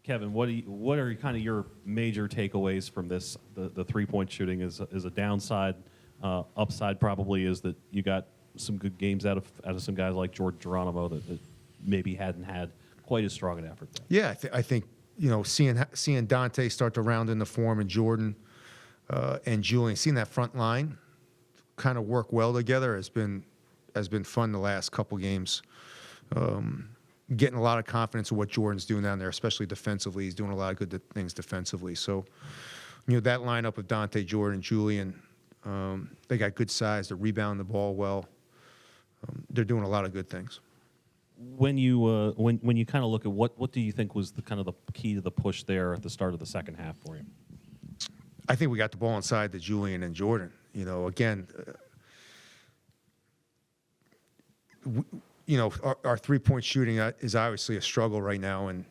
Kevin, what are kind of your major takeaways from this? The 3-point shooting is a downside. Upside probably is that you got some good games out of some guys like Jordan Geronimo that maybe hadn't had quite as strong an effort there. Yeah, I think seeing Donta start to round in the form, and Jordan and Julian, seeing that front line kind of work well together has been fun the last couple games. Getting a lot of confidence in what Jordan's doing down there, especially defensively. He's doing a lot of good things defensively. So, that lineup of Donta, Jordan, Julian, they got good size. They're rebounding the ball well. They're doing a lot of good things. When you kind of look at what do you think was the key to the push there at the start of the second half for you? I think we got the ball inside to Julian and Jordan. Again, our 3-point shooting is obviously a struggle right now, and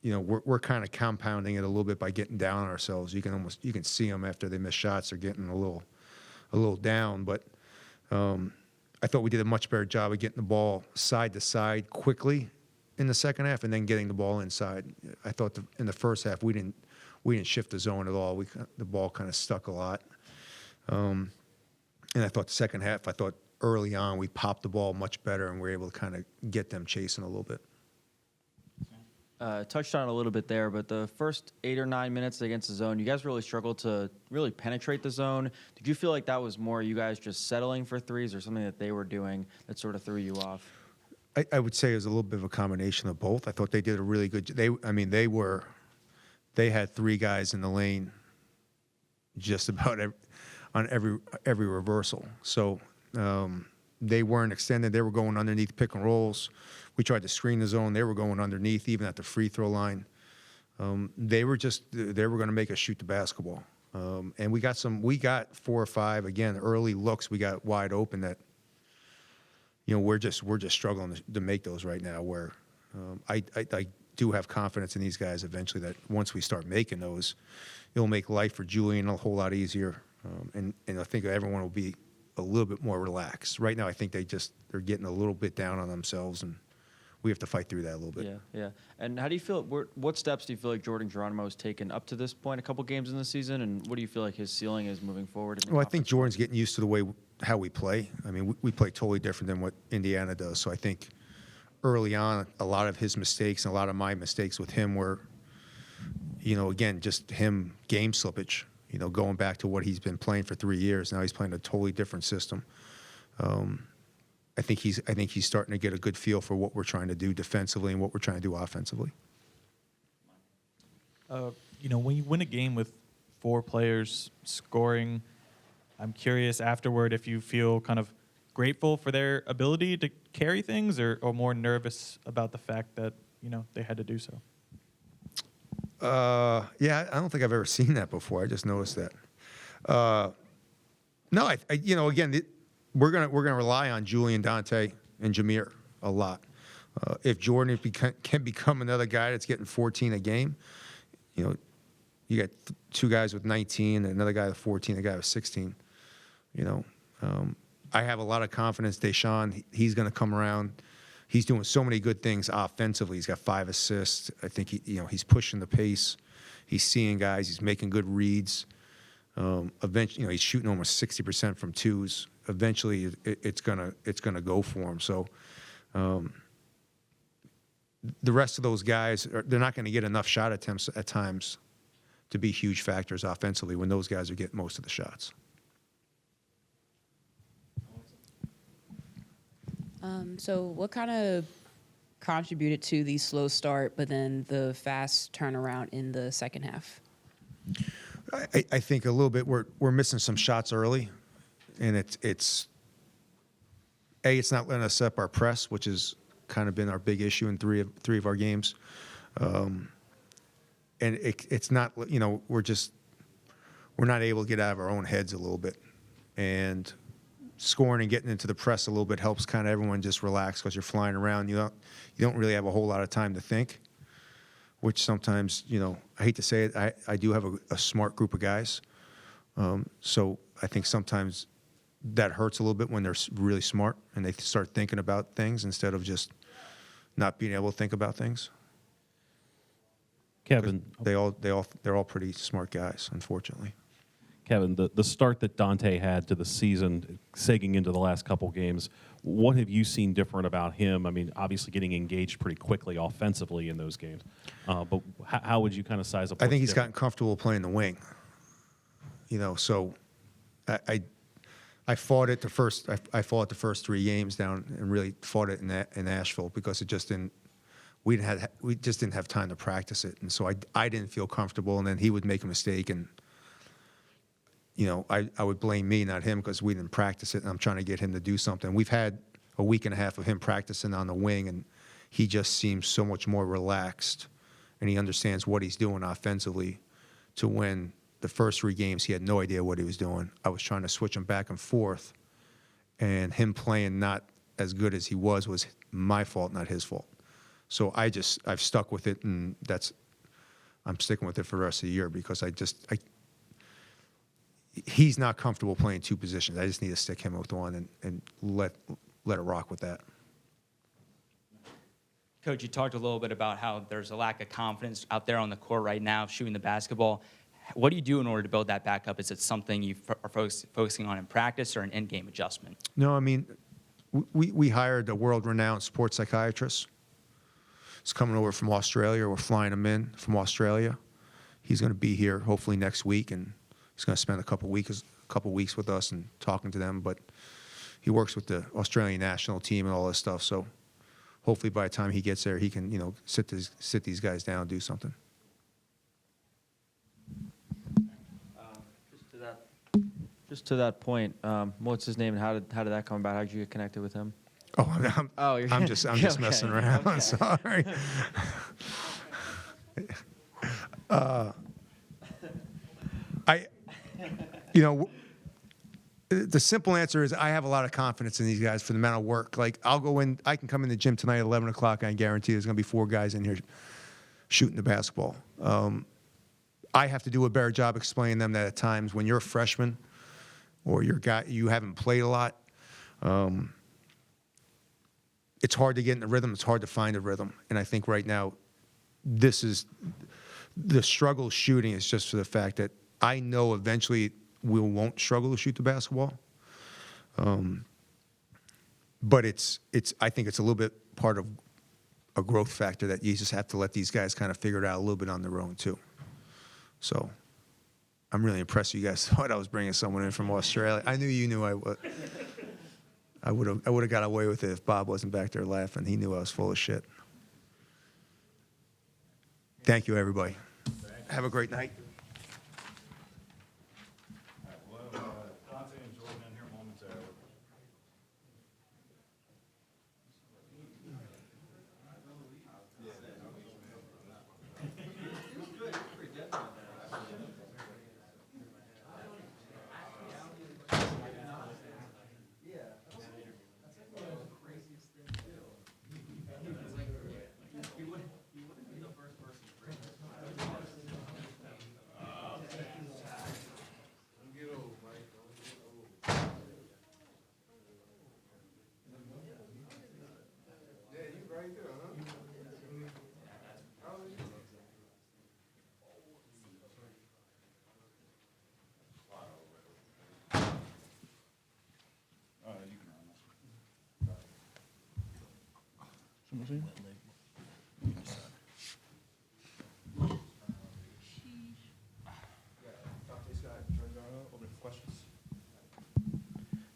we're kind of compounding it a little bit by getting down on ourselves. You can see them after they miss shots; they're getting a little down. But I thought we did a much better job of getting the ball side to side quickly in the second half, and then getting the ball inside. I thought in the first half we didn't shift the zone at all. The ball kind of stuck a lot, and I thought the second half, early on we popped the ball much better, and we were able to kind of get them chasing a little bit. Touched on it a little bit there, but the first 8 or 9 minutes against the zone, you guys really struggled to really penetrate the zone. Did you feel like that was more you guys just settling for threes, or something that they were doing that sort of threw you off? I would say it was a little bit of a combination of both. I thought they did a really good. They had 3 guys in the lane, just about on every reversal. So they weren't extended. They were going underneath pick and rolls. We tried to screen the zone. They were going underneath, even at the free throw line. They were going to make us shoot the basketball. And we got 4 or 5 again early looks. We got wide open that we're just struggling to make those right now. Where I do have confidence in these guys eventually that once we start making those, it'll make life for Julian a whole lot easier. And I think everyone will be a little bit more relaxed. Right now, I think they're getting a little bit down on themselves, and we have to fight through that a little bit. Yeah. And how do you feel? What steps do you feel like Jordan Geronimo has taken up to this point, a couple games in the season, and what do you feel like his ceiling is moving forward? Well, I think Jordan's getting used to the way how we play. I mean, we play totally different than what Indiana does. So I think early on, a lot of his mistakes and a lot of my mistakes with him were, again, just him game slippage. Going back to what he's been playing for 3 years. Now he's playing a totally different system. I think he's starting to get a good feel for what we're trying to do defensively and what we're trying to do offensively. When you win a game with 4 players scoring, I'm curious afterward if you feel kind of grateful for their ability to carry things, or more nervous about the fact that they had to do so. Yeah, I don't think I've ever seen that before. I just noticed that. No, again, we're gonna rely on Julian, Donta, and Jameer a lot. If Jordan can become another guy that's getting 14 a game, you got 2 guys with 19, and another guy with 14, a guy with 16. I have a lot of confidence. Deshaun, he's going to come around. He's doing so many good things offensively. He's got 5 assists. I think he's pushing the pace. He's seeing guys. He's making good reads. Eventually, he's shooting almost 60% from twos. Eventually, it's gonna go for him. So, the rest of those guys, they're not going to get enough shot attempts at times to be huge factors offensively when those guys are getting most of the shots. So what kind of contributed to the slow start, but then the fast turnaround in the second half? I think a little bit we're missing some shots early, and it's not letting us up our press, which has kind of been our big issue in three of our games, and it's not we're not able to get out of our own heads a little bit, and scoring and getting into the press a little bit helps kind of everyone just relax because you're flying around. You don't really have a whole lot of time to think, which sometimes, I hate to say it, I do have a smart group of guys. So I think sometimes that hurts a little bit when they're really smart and they start thinking about things instead of just not being able to think about things. Kevin, They're all pretty smart guys, unfortunately. Kevin, the start that Donta had to the season, segging into the last couple games, what have you seen different about him? I mean, obviously getting engaged pretty quickly offensively in those games, but how would you kind of size up? I think what's he's different? gotten comfortable playing the wing. So I fought it the first. I fought the first 3 games down and really fought it in Asheville because it just didn't. We just didn't have time to practice it, and so I didn't feel comfortable. And then he would make a mistake, and I would blame me, not him, because we didn't practice it. And I'm trying to get him to do something. We've had a week and a half of him practicing on the wing, and he just seems so much more relaxed, and he understands what he's doing offensively. To when the first 3 games, he had no idea what he was doing. I was trying to switch him back and forth, and him playing not as good as he was my fault, not his fault. So I've stuck with it, and I'm sticking with it for the rest of the year because he's not comfortable playing 2 positions. I just need to stick him with one and let it rock with that. Coach, you talked a little bit about how there's a lack of confidence out there on the court right now shooting the basketball. What do you do in order to build that back up? Is it something you are focusing on in practice or an in-game adjustment? No, I mean, we hired a world-renowned sports psychiatrist. He's coming over from Australia. We're flying him in from Australia. He's going to be here hopefully next week, and he's going to spend a couple weeks with us and talking to them. But he works with the Australian national team and all this stuff. So hopefully by the time he gets there, he can sit these guys down and do something. Just to that point, what's his name and how did that come about? How did you get connected with him? Oh, I'm just Okay. messing around. Okay. Sorry. The simple answer is I have a lot of confidence in these guys for the amount of work. Like I can come in the gym tonight at 11 o'clock. I guarantee there's going to be 4 guys in here shooting the basketball. I have to do a better job explaining them that at times when you're a freshman or you haven't played a lot, it's hard to get in the rhythm. It's hard to find a rhythm. And I think right now, the struggle shooting is just for the fact that I know eventually we won't struggle to shoot the basketball. But I think it's a little bit part of a growth factor that you just have to let these guys kind of figure it out a little bit on their own too. So I'm really impressed you guys thought I was bringing someone in from Australia. I knew you knew I would. I would have got away with it if Bob wasn't back there laughing. He knew I was full of shit. Thank you, everybody. Have a great night. We'll have Donta and Jordan in here momentarily.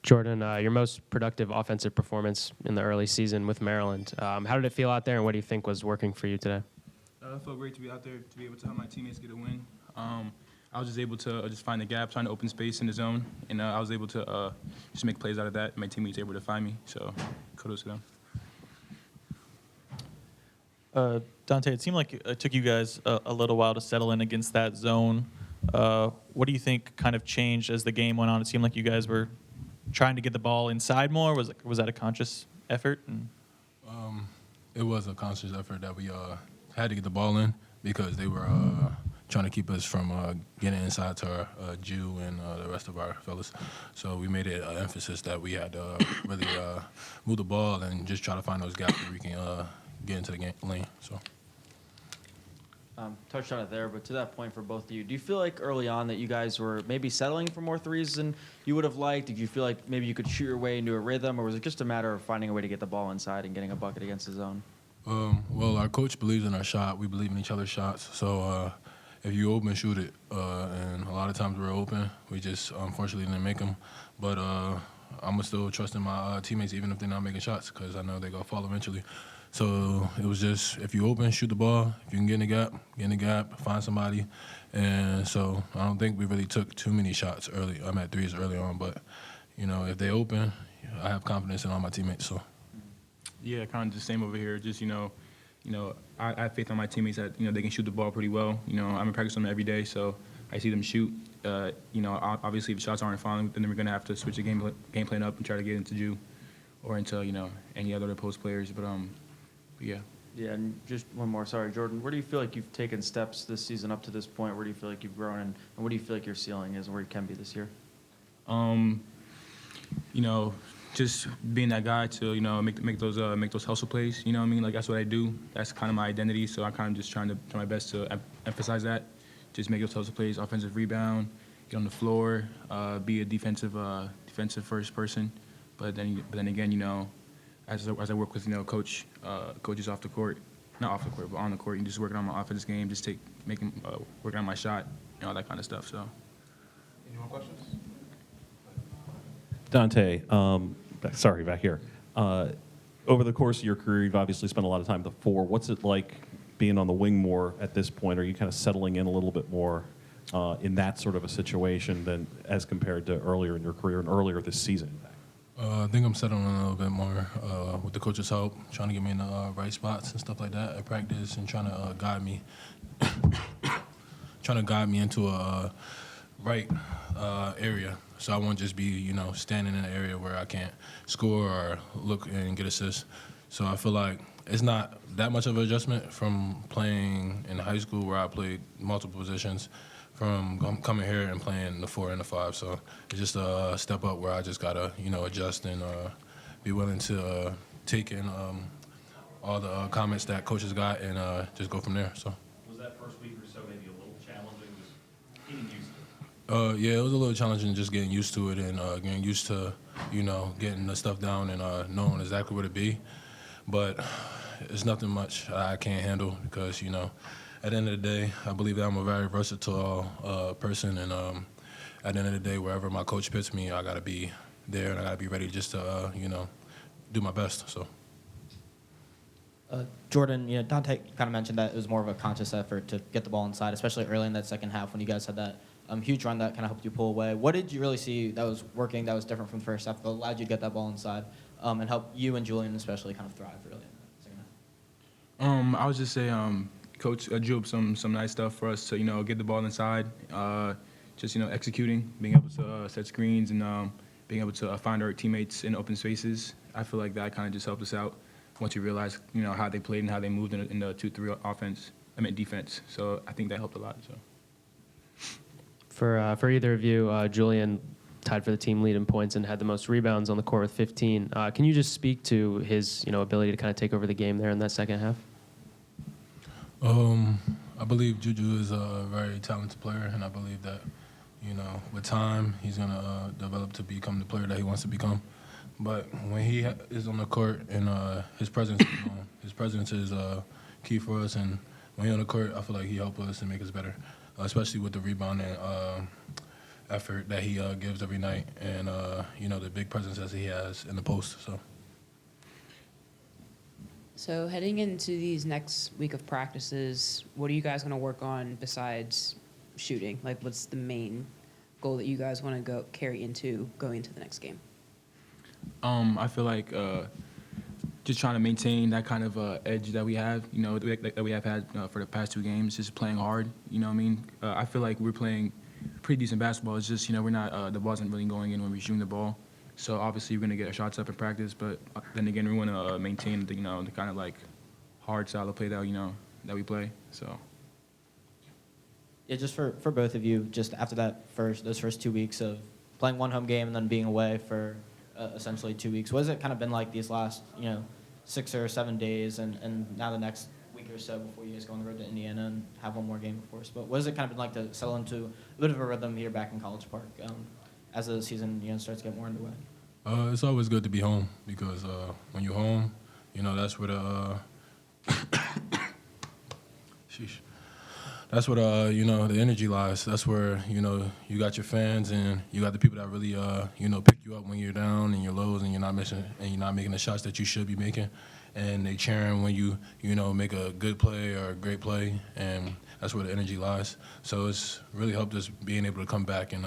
Jordan, your most productive offensive performance in the early season with Maryland. How did it feel out there, and what do you think was working for you today? It felt great to be out there, to be able to help my teammates get a win. I was just able to just find the gap, find the open space in the zone, and I was able to just make plays out of that. My teammates were able to find me, so kudos to them. Donta, it seemed like it took you guys a little while to settle in against that zone. What do you think kind of changed as the game went on? It seemed like you guys were trying to get the ball inside more. Was that a conscious effort? It was a conscious effort that we had to get the ball in because they were trying to keep us from getting inside to Jew and the rest of our fellas. So we made it an emphasis that we had to really move the ball and just try to find those gaps where we can get into the game lane. So. Touched on it there, but to that point for both of you, do you feel like early on that you guys were maybe settling for more threes than you would have liked? Did you feel like maybe you could shoot your way into a rhythm, or was it just a matter of finding a way to get the ball inside and getting a bucket against the zone? Well, our coach believes in our shot. We believe in each other's shots. So if you open, shoot it. And a lot of times we're open. We just unfortunately didn't make them. But I'm still trusting my teammates even if they're not making shots because I know they're going to fall eventually. So it was just if you open, shoot the ball. If you can get in the gap, find somebody. And so I don't think we really took too many shots early. I'm at threes early on. But, if they open, I have confidence in all my teammates. So. Yeah, kind of the same over here. Just I have faith on my teammates that they can shoot the ball pretty well. I'm in practice with them every day, so I see them shoot. Obviously if shots aren't falling, then we're gonna have to switch the game plan up and try to get into Jew or into any other post players. But yeah. Yeah, and just one more. Sorry, Jordan. Where do you feel like you've taken steps this season up to this point? Where do you feel like you've grown, and what do you feel like your ceiling is, and where you can be this year? Just being that guy to make those hustle plays. You know what I mean? Like that's what I do. That's kind of my identity. So I'm kind of just trying to do my best to emphasize that. Just make those hustle plays, offensive rebound, get on the floor, be a defensive first person. But then again, as I work with coaches off the court, not off the court, but on the court, and just working on my offensive game, just working on my shot, all that kind of stuff. So. Any more questions? Dante, sorry, back here. Over the course of your career, you've obviously spent a lot of time at the four. What's it like being on the wing more at this point? Are you kind of settling in a little bit more in that sort of a situation than as compared to earlier in your career and earlier this season? I think I'm settling in a little bit more with the coach's help, trying to get me in the right spots and stuff like that at practice and trying to guide me into a right area. So I won't just be, standing in an area where I can't score or look and get assists. So I feel like it's not that much of an adjustment from playing in high school where I played multiple positions from coming here and playing the 4 and the 5. So it's just a step up where I just got to, adjust and be willing to take in all the comments that coaches got and just go from there. So. Was that first week or so maybe a little challenging, just getting used to it? Yeah, it was a little challenging just getting used to it and getting used to, getting the stuff down and knowing exactly where to be. But it's nothing much I can't handle because, at the end of the day, I believe that I'm a very versatile person. And at the end of the day, wherever my coach puts me, I got to be there and I got to be ready just to, do my best. So. Jordan, Dante kind of mentioned that it was more of a conscious effort to get the ball inside, especially early in that second half when you guys had that huge run that kind of helped you pull away. What did you really see that was working, that was different from the first half, that allowed you to get that ball inside and help you and Julian especially kind of thrive really in the second half? I would just say Coach drew up some nice stuff for us to, get the ball inside, just, executing, being able to set screens and being able to find our teammates in open spaces. I feel like that kind of just helped us out once you realize, how they played and how they moved in the 2-3 defense. So I think that helped a lot. So. For either of you, Julian tied for the team lead in points and had the most rebounds on the court with 15. Can you just speak to his ability to kind of take over the game there in that second half? I believe Juju is a very talented player, and I believe that with time he's gonna develop to become the player that he wants to become. But when he is on the court and his presence is key for us, and when he's on the court, I feel like he helps us and make us better. Especially with the rebounding effort that he gives every night and, the big presence that he has in the post. So heading into these next week of practices, what are you guys going to work on besides shooting? Like, what's the main goal that you guys want to carry into going into the next game? I feel like just trying to maintain that kind of edge that we have, that we have had for the past 2 games, just playing hard, you know what I mean? I feel like we're playing pretty decent basketball. It's just, we're not, the ball isn't really going in when we're shooting the ball. So obviously we're going to get our shots up in practice, but then again, we want to maintain the, the kind of like hard style of play that, that we play, so. Yeah, just for both of you, just after those first 2 weeks of playing one home game and then being away for essentially 2 weeks, what has it kind of been like these last, 6 or 7 days and now the next week or so before you guys go on the road to Indiana and have one more game, of course. But what has it kind of been like to settle into a bit of a rhythm here back in College Park as the season starts to get more underway? It's always good to be home because when you're home, that's where the sheesh. That's where the energy lies. That's where you got your fans and you got the people that really pick you up when you're down and you're lows and you're not making the shots that you should be making, and they cheering when you make a good play or a great play, and that's where the energy lies. So it's really helped us being able to come back and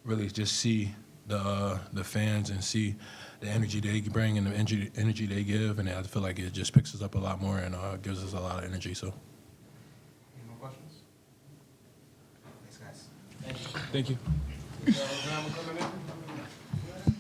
really just see the fans and see the energy they bring and the energy they give, and I feel like it just picks us up a lot more and gives us a lot of energy. So. Any more questions? Thanks, guys. Thank you. Is Graham coming in?